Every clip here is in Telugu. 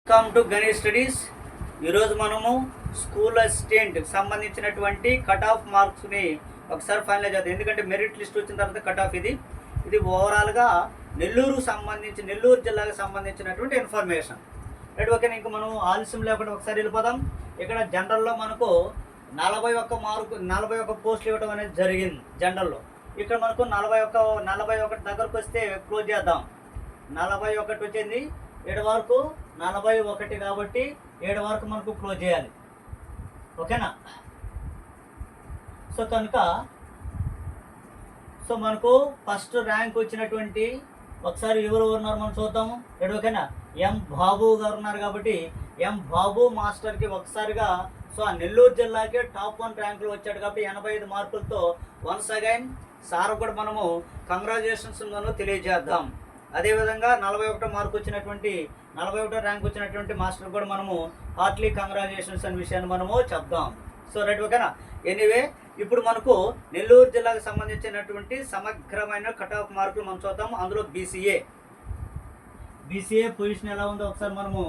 Welcome to Ganesh studies. ఈరోజు మనము స్కూల్ అసిస్టెంట్ సంబంధించినటువంటి కట్ ఆఫ్ మార్క్స్ని ఒకసారి ఫైనలైజ్ చేద్దాం. ఎందుకంటే మెరిట్ లిస్ట్ వచ్చిన తర్వాత కట్ ఆఫ్ ఇది ఓవరాల్గా నెల్లూరు జిల్లాకు సంబంధించినటువంటి ఇన్ఫర్మేషన్. రైట్, ఓకేనా. ఇంకా మనం ఆలస్యం లేకుండా ఒకసారి వెళ్ళిపోదాం. ఇక్కడ జనరల్లో మనకు 41 పోస్టులు ఇవ్వడం అనేది జరిగింది జనరల్లో. ఇక్కడ మనకు 41 దగ్గరకు వస్తే క్లోజ్ చేద్దాం. 41 వచ్చింది, 7 వరకు 41 కాబట్టి 7 వరకు మనకు క్లోజ్ చేయాలి. ఓకేనా. సో కనుక మనకు ఫస్ట్ ర్యాంక్ వచ్చినటువంటి ఒకసారి ఎవరు ఉన్నారు మనం చూద్దాము. ఓకేనా. ఎం బాబు గారు ఉన్నారు కాబట్టి ఎం బాబు మాస్టర్కి ఒకసారిగా ఆ నెల్లూరు జిల్లాకే టాప్ 1 ర్యాంకులు వచ్చాడు కాబట్టి 85 మార్కులతో వన్స్ అగైన్ సార్ కూడా మనము కంగ్రాచులేషన్స్ తెలియజేద్దాం. అదేవిధంగా 41 ర్యాంక్ వచ్చినటువంటి మాస్టర్ కూడా మనము హార్ట్లీ కంగ్రాచులేషన్స్ అనే విషయాన్ని మనము చెప్దాం. సో రైట్, ఓకేనా. ఎనీవే, ఇప్పుడు మనకు నెల్లూరు జిల్లాకు సంబంధించినటువంటి సమగ్రమైన కట్ ఆఫ్ మార్కులు మనం చూద్దాము. అందులో బీసీఏ పొజిషన్ ఎలా ఉందో ఒకసారి మనము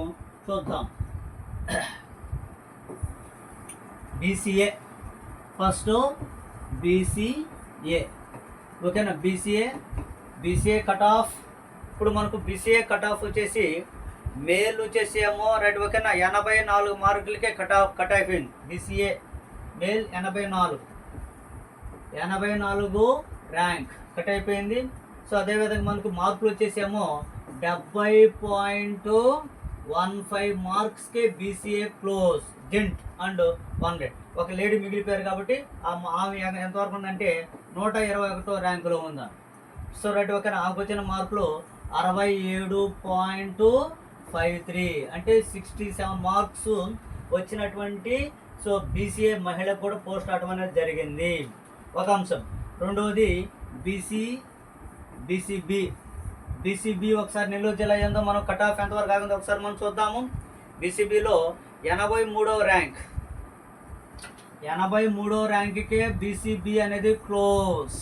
చూద్దాం. బీసీఏ ఫస్ట్ బీసీఏ, ఓకేనా. BCA cut off. ఇప్పుడు మనకు బీసీఏ కట్ ఆఫ్ వచ్చేసి మేల్ వచ్చేసి ఏమో రైట్, ఓకేనా, 84 మార్కులకే కట్ అయిపోయింది. బీసీఏ మేల్ 84 ర్యాంక్ కట్ అయిపోయింది. సో అదేవిధంగా మనకు మార్కులు వచ్చేసేమో 70.15 మార్క్స్కే బీసీఏ క్లోజ్ జెంట్ అండ్ 100. ఒక లేడీ మిగిలిపోయారు కాబట్టి ఆమె ఎంతవరకు ఉందంటే 121 ర్యాంకులో ఉందా. సో రైట్, ఓకేనా. ఆమెకు వచ్చిన మార్కులు 67.53 అంటే 67 మార్క్స్ వచ్చినటువంటి బీసీఏ మహిళకు కూడా పోస్ట్ అవడం అనేది జరిగింది. ఒక అంశం. రెండవది బీసీబీ ఒకసారి నెల్లూరు జిల్లా ఏందో మనం కట్ ఆఫ్ ఎంతవరకు ఆగిందో ఒకసారి మనం చూద్దాము. బీసీబీలో 83వ ర్యాంక్, 83వ ర్యాంక్కే బీసీబీ అనేది క్లోజ్.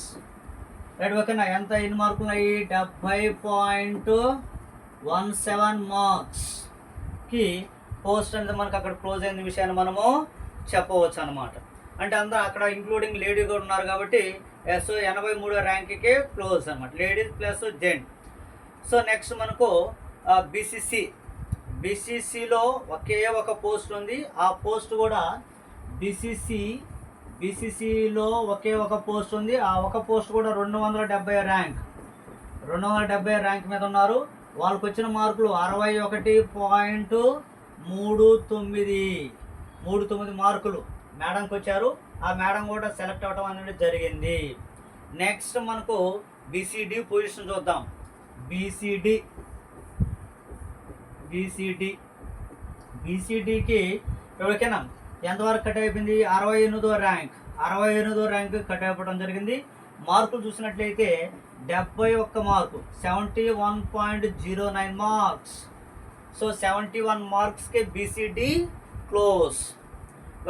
రైట్, ఓకేనా. ఎన్ని మార్కులు ఉన్నాయి? 70.17 మార్క్స్కి పోస్ట్ అనేది మనకు అక్కడ క్లోజ్ అయిన విషయాన్ని మనము చెప్పవచ్చు అనమాట. అంటే అందరూ అక్కడ ఇంక్లూడింగ్ లేడీ కూడా ఉన్నారు కాబట్టి 83వ ర్యాంక్కే క్లోజ్ అనమాట, ladies plus gent. So next మనకు బీసీసీలో ఒకే ఒక పోస్ట్ ఉంది. ఆ పోస్ట్ కూడా బీసీసీలో ఒకే ఒక పోస్ట్ ఉంది. ఆ ఒక పోస్ట్ కూడా 270 ర్యాంక్ మీద ఉన్నారు. వాళ్ళకి వచ్చిన మార్కులు 61.39 మార్కులు మేడంకి వచ్చారు. ఆ మేడం కూడా సెలెక్ట్ అవ్వడం అనేది జరిగింది. నెక్స్ట్ మనకు బీసీడీ పొజిషన్ చూద్దాం. బీసీడీకి ఎవరికైనా ఎంతవరకు కట్ అయిపోయింది? 68వ ర్యాంక్ కట్ అయిపోవడం జరిగింది. మార్కులు చూసినట్లయితే 71 మార్కు, 71.09 మార్క్స్. సో 71 మార్క్స్కి బీసీడీ క్లోజ్,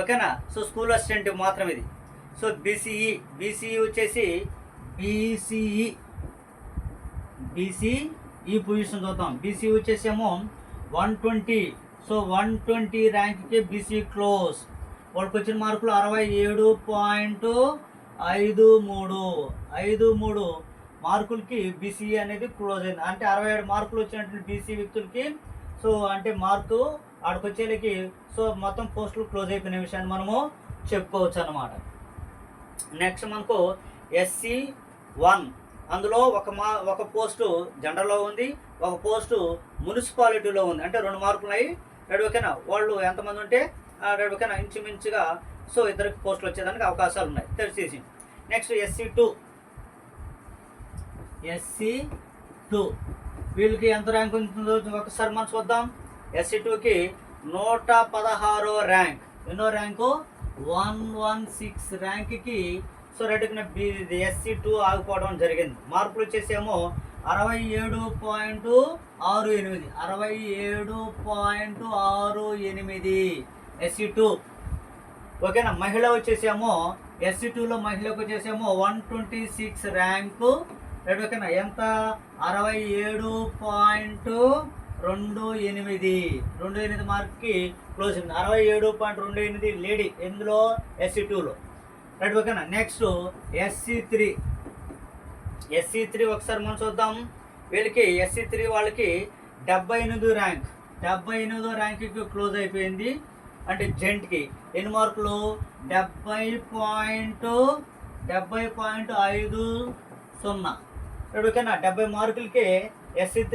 ఓకేనా. సో స్కూల్ అసిస్టెంట్ మాత్రం ఇది. సో బీసీఈ వచ్చేసి బీసీఈ పొజిషన్ చూద్దాం. బీసీ వచ్చేసేమో 120. సో 120 ర్యాంక్కి బీసీ క్లోజ్. వాళ్ళకి వచ్చిన మార్కులు 67.53 మార్కులకి బీసీఈ అనేది క్లోజ్ అయింది. అంటే 67 మార్కులు వచ్చినటువంటి బీసీ వ్యక్తులకి అంటే మార్కు ఆడికి వచ్చేలకి మొత్తం పోస్టులు క్లోజ్ అయిపోయిన విషయాన్ని మనము చెప్పుకోవచ్చు అన్నమాట. నెక్స్ట్ మనకు SC1, అందులో ఒక పోస్టు జనరల్లో ఉంది, ఒక పోస్టు మున్సిపాలిటీలో ఉంది. అంటే 2 మార్కులు ఉన్నాయి. రెడ్, ఓకేనా. వాళ్ళు ఎంతమంది ఉంటే రెడ్, ఓకేనా, ఇంచుమించుగా ఇద్దరికి పోస్టులు వచ్చేదానికి అవకాశాలు ఉన్నాయి తెలిసేసి. నెక్స్ట్ SC2 వీళ్ళకి ఎంత ర్యాంక్ ఉంటుందో ఒకసారి మనం చూద్దాం. SC2కి 116వ ర్యాంక్. ఎన్నో ర్యాంకు? 116 ర్యాంక్కి రెడ్కి SC2 ఆగిపోవడం జరిగింది. మార్కులు వచ్చేసేమో 67.68 SC2, ఓకేనా. మహిళ వచ్చేసేమో SC2లో మహిళకు వచ్చేసేమో 126 ర్యాంకు. రైట్, ఓకేనా. ఎంత? 67. 28 మార్క్కి క్లోజ్ అయింది. 67.28 లేడీ ఎందులో SC2లో. రైట్ ఓకేనా. నెక్స్ట్ SC3 ఒకసారి మనం చూద్దాం. వీళ్ళకి SC3 వాళ్ళకి 78 ర్యాంక్, 78వ ర్యాంక్కి క్లోజ్ అయిపోయింది. అంటే జెంట్కి ఎన్ని మార్కులు 70.50. రైట్ ఓకేనా. 70 మార్కులకి SC3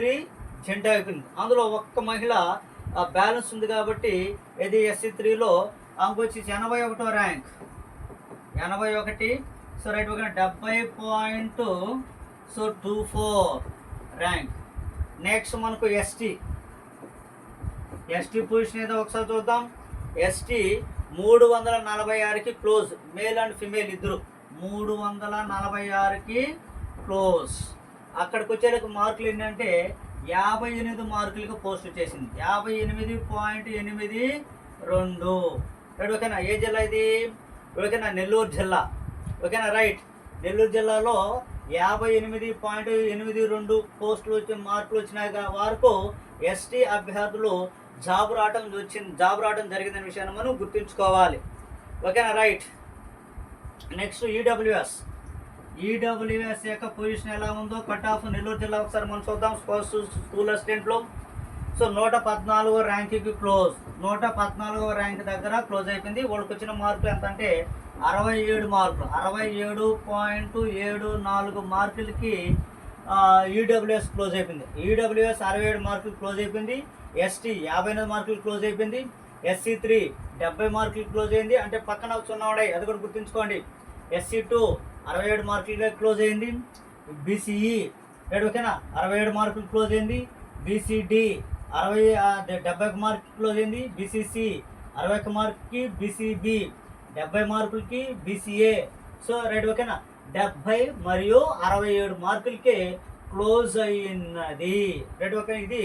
జెంట్ అయిపోయింది. అందులో ఒక్క మహిళ బ్యాలెన్స్ ఉంది కాబట్టి ఇది SC3లో ఆమెకు వచ్చి 81వ rank, 81. So right okay 70.24 rank. Next మనకు ST పొజిషన్ ఏదో ఒకసారి చూద్దాం. ST 346కి క్లోజ్, మేల్ అండ్ ఫిమేల్ ఇద్దరు 346కి క్లోజ్. అక్కడికి వచ్చేలకు మార్కులు ఏంటంటే 58 మార్కులకు పోస్ట్ వచ్చేసింది, 58.82. రైట్ ఓకేనా. ఏ జిల్లా ఇది ఓకేనా, నెల్లూరు జిల్లా. ఓకేనా రైట్. నెల్లూరు జిల్లాలో 58.82 పోస్టులు మార్కులు వచ్చినాయి వరకు ST అభ్యర్థులు జాబ్ రావడం జరిగిందనే విషయాన్ని మనం గుర్తుంచుకోవాలి. ఓకేనా రైట్. నెక్స్ట్ ఈడబ్ల్యూఎస్ యొక్క పొజిషన్ ఎలా ఉందో కట్ ఆఫ్ నెల్లూరు జిల్లా ఒకసారి మనం చూద్దాం. స్కూల్ అసిస్టెంట్లో సో 114వ ర్యాంక్కి క్లోజ్, 114వ ర్యాంక్ దగ్గర క్లోజ్ అయిపోయింది. వాళ్ళకి వచ్చిన మార్కులు ఎంత అంటే 67 మార్కులు, 67.74 మార్కులకి ఈడబ్ల్యూఎస్ క్లోజ్ అయిపోయింది. ఈడబ్ల్యూఎస్ 67 మార్కులు క్లోజ్ అయిపోయింది. ST 58 మార్కులు క్లోజ్ అయిపోయింది. SC3 70 మార్కులు క్లోజ్ అయింది. అంటే పక్కన ఉన్నాయి, అది కూడా గుర్తుంచుకోండి. SC2 67 మార్కులుగా క్లోజ్ అయింది. BCE రైట్ ఓకేనా 67 మార్కులు క్లోజ్ అయింది. BCD 70 మార్కులు క్లోజ్ అయింది. BCC 61 మార్కులకి, BCB 70 మార్కులకి, BCA సో రైట్ ఓకేనా 70 మరియు 67 మార్కులకి క్లోజ్ అయినది. Right okay. ఇది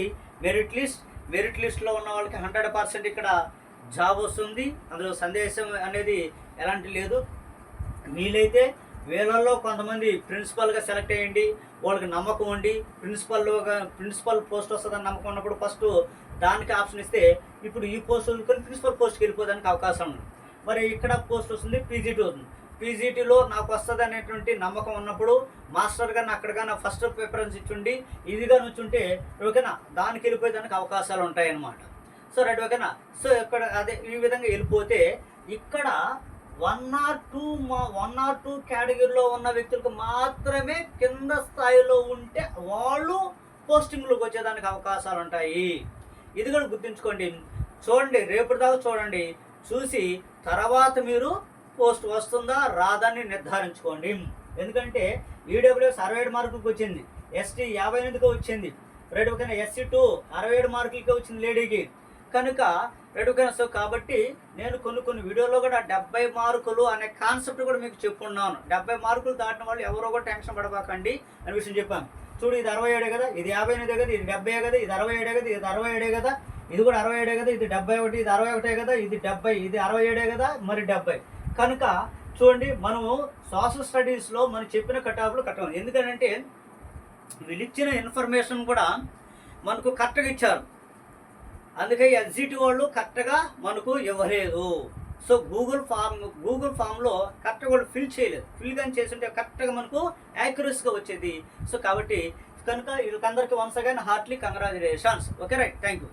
మెరిట్ లిస్ట్లో ఉన్న వాళ్ళకి 100% ఇక్కడ జాబ్ వస్తుంది. అందులో సందేశం అనేది ఎలాంటి లేదు. వీలైతే వీళ్ళల్లో కొంతమంది ప్రిన్సిపల్గా సెలెక్ట్ అయ్యండి, వాళ్ళకి నమ్మకం ఉండి ప్రిన్సిపల్ పోస్ట్ వస్తుందని నమ్మకం ఉన్నప్పుడు ఫస్ట్ దానికి ఆప్షన్ ఇస్తే ఇప్పుడు ఈ పోస్ట్ ప్రిన్సిపల్ పోస్ట్కి వెళ్ళిపోవడానికి అవకాశం ఉంది. మరి ఇక్కడ పోస్ట్ వస్తుంది, PGT అవుతుంది. PGTలో నాకు వస్తుంది అనేటువంటి నమ్మకం ఉన్నప్పుడు మాస్టర్ గారిని అక్కడికైనా ఫస్ట్ ప్రిఫరెన్స్ ఇచ్చుండి ఇదిగా నుంచుంటే ఓకేనా దానికి వెళ్ళిపోయేదానికి అవకాశాలు ఉంటాయన్నమాట. సో రైట్ ఓకేనా. సో ఇక్కడ అదే ఈ విధంగా వెళ్ళిపోతే ఇక్కడ 1 or 2 కేటగిరీలో ఉన్న వ్యక్తులకు మాత్రమే కింద స్థాయిలో ఉంటే వాళ్ళు పోస్టింగ్లోకి వచ్చేదానికి అవకాశాలు ఉంటాయి. ఇది కూడా గుర్తుంచుకోండి. చూడండి, రేపటి దాకా చూడండి, చూసి తర్వాత మీరు పోస్ట్ వస్తుందా రాదని నిర్ధారించుకోండి. ఎందుకంటే ఈడబ్ల్యూఎస్ 67 మార్కులకు వచ్చింది, ST 58కి వచ్చింది. రైట్ ఓకేనా. SC2 67 మార్కులకి వచ్చింది లేడీకి కనుక రైట్ ఓకేనా. సో కాబట్టి నేను కొన్ని వీడియోలో కూడా 70 మార్కులు అనే కాన్సెప్ట్ కూడా మీకు చెప్పుకున్నాను. 70 మార్కులు దాటిన వాళ్ళు ఎవరో కూడా టెన్షన్ పడబాకండి అనే విషయం చెప్పాను. చూడు, ఇది 67 కదా, ఇది 58 కదా, ఇది 70 కదా, ఇది 67 కదా, ఇది 67 కదా, ఇది కూడా 67 కదా, ఇది 71, ఇది 61 కదా, ఇది 70, ఇది 67 కదా, మరి 70. కనుక చూడండి, మనము సోషల్ స్టడీస్లో మనం చెప్పిన కటాఫ్లు కట్టం. ఎందుకంటే వీళ్ళు ఇచ్చిన ఇన్ఫర్మేషన్ కూడా మనకు కరెక్ట్గా ఇచ్చారు. అందుకే SGT వాళ్ళు కరెక్ట్గా మనకు ఇవ్వలేదు. సో గూగుల్ ఫామ్లో కరెక్ట్గా వాళ్ళు ఫిల్ చేయలేదు. ఫిల్ కానీ చేస్తుంటే కరెక్ట్గా మనకు యాక్యురసీగా వచ్చేది. సో కాబట్టి కనుక వీళ్ళకందరికీ once again heartly congratulations. Okay right. Thank you.